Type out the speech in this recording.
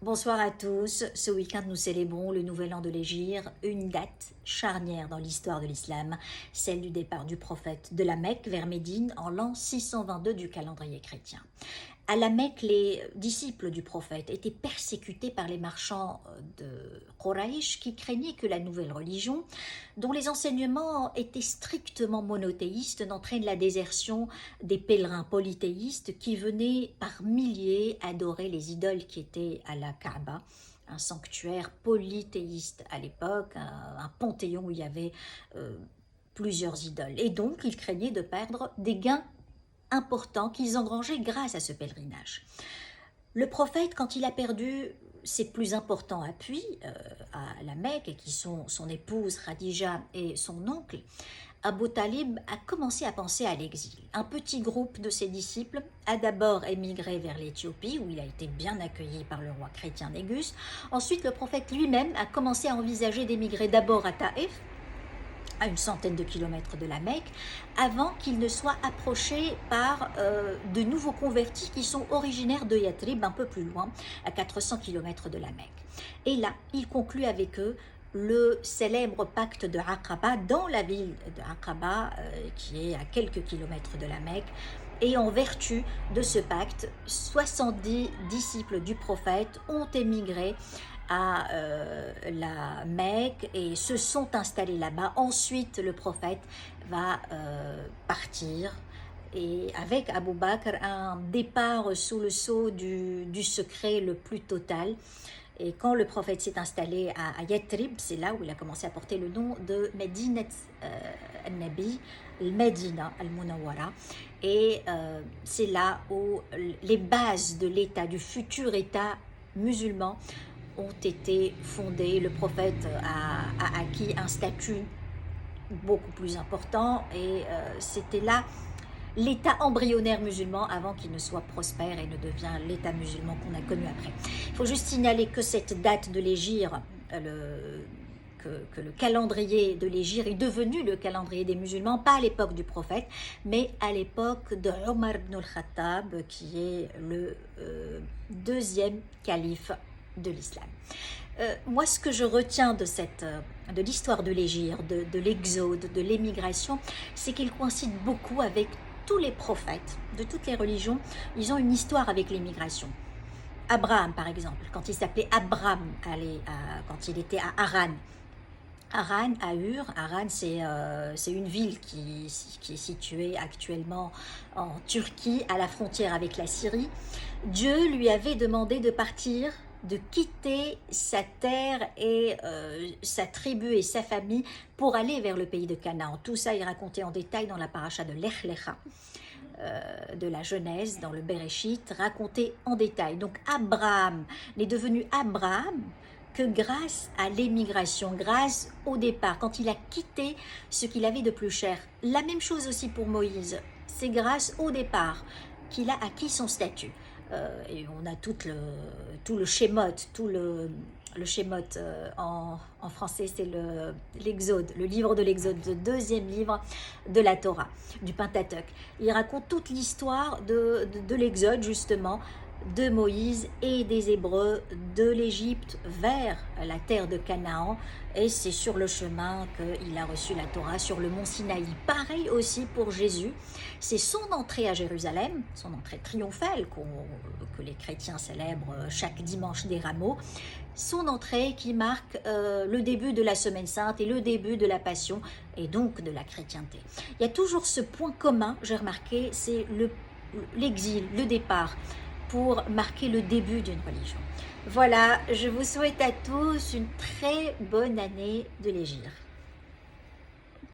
Bonsoir à tous. Ce week-end, nous célébrons le Nouvel An de l'Hégire, une date charnière dans l'histoire de l'islam, celle du départ du prophète de la Mecque vers Médine en l'an 622 du calendrier chrétien. À la Mecque, les disciples du prophète étaient persécutés par les marchands de Quraïch qui craignaient que la nouvelle religion, dont les enseignements étaient strictement monothéistes, n'entraîne la désertion des pèlerins polythéistes qui venaient par milliers adorer les idoles qui étaient à la Kaaba, un sanctuaire polythéiste à l'époque, un panthéon où il y avait plusieurs idoles. Et donc, ils craignaient de perdre des gains importants qu'ils engrangeaient grâce à ce pèlerinage. Le prophète, quand il a perdu ses plus importants appuis à la Mecque, et qui sont son épouse Khadija et son oncle, Abu Talib a commencé à penser à l'exil. Un petit groupe de ses disciples a d'abord émigré vers l'Éthiopie, où il a été bien accueilli par le roi chrétien Négus. Ensuite, le prophète lui-même a commencé à envisager d'émigrer d'abord à Taïf, à une centaine de kilomètres de la Mecque, avant qu'il ne soit approché par de nouveaux convertis qui sont originaires de Yathrib, un peu plus loin, à 400 kilomètres de la Mecque. Et là, il conclut avec eux le célèbre pacte de Aqaba dans la ville de Aqaba, qui est à quelques kilomètres de la Mecque. Et en vertu de ce pacte, 70 disciples du prophète ont émigré à la Mecque et se sont installés là-bas. Ensuite, le prophète va partir et avec Abu Bakr un départ sous le sceau du secret le plus total. Et quand le prophète s'est installé à Yathrib, c'est là où il a commencé à porter le nom de Medinat al-Nabi, Medina al-Munawwara. Et c'est là où les bases de l'État, du futur État musulman, ont été fondées. Le prophète a acquis un statut beaucoup plus important et c'était là l'État embryonnaire musulman avant qu'il ne soit prospère et ne devient l'État musulman qu'on a connu après. Il faut juste signaler que cette date de l'Hégire, que le calendrier de l'Hégire est devenu le calendrier des musulmans, pas à l'époque du prophète, mais à l'époque de Omar ibn al-Khattab, qui est le deuxième calife de l'islam. Moi, ce que je retiens de l'histoire de l'Hégire, de l'exode, de l'émigration, c'est qu'il coïncide beaucoup avec tous les prophètes de toutes les religions. Ils ont une histoire avec l'émigration. Abraham, par exemple, quand il s'appelait Abram, quand il était à Haran. Haran, à Ur, Haran c'est une ville qui est située actuellement en Turquie, à la frontière avec la Syrie. Dieu lui avait demandé de partir, de quitter sa terre et sa tribu et sa famille pour aller vers le pays de Canaan. Tout ça est raconté en détail dans la paracha de Lech Lecha, de la Genèse, dans le Bereshit, raconté en détail. Donc Abraham n'est devenu Abraham que grâce à l'émigration, grâce au départ, quand il a quitté ce qu'il avait de plus cher. La même chose aussi pour Moïse, c'est grâce au départ qu'il a acquis son statut. Et on a tout le Shemot, le Shemot en français, c'est l'Exode, le livre de l'Exode, le deuxième livre de la Torah, du Pentateuch. Il raconte toute l'histoire de l'Exode, justement, de Moïse et des Hébreux de l'Égypte vers la terre de Canaan, et c'est sur le chemin qu'il a reçu la Torah sur le mont Sinaï. Pareil aussi pour Jésus, c'est son entrée à Jérusalem, son entrée triomphale que les chrétiens célèbrent chaque dimanche des Rameaux, son entrée qui marque le début de la Semaine Sainte et le début de la Passion et donc de la chrétienté. Il y a toujours ce point commun, j'ai remarqué, c'est l'exil, le départ, pour marquer le début d'une religion. Voilà, je vous souhaite à tous une très bonne année de l'Hégire.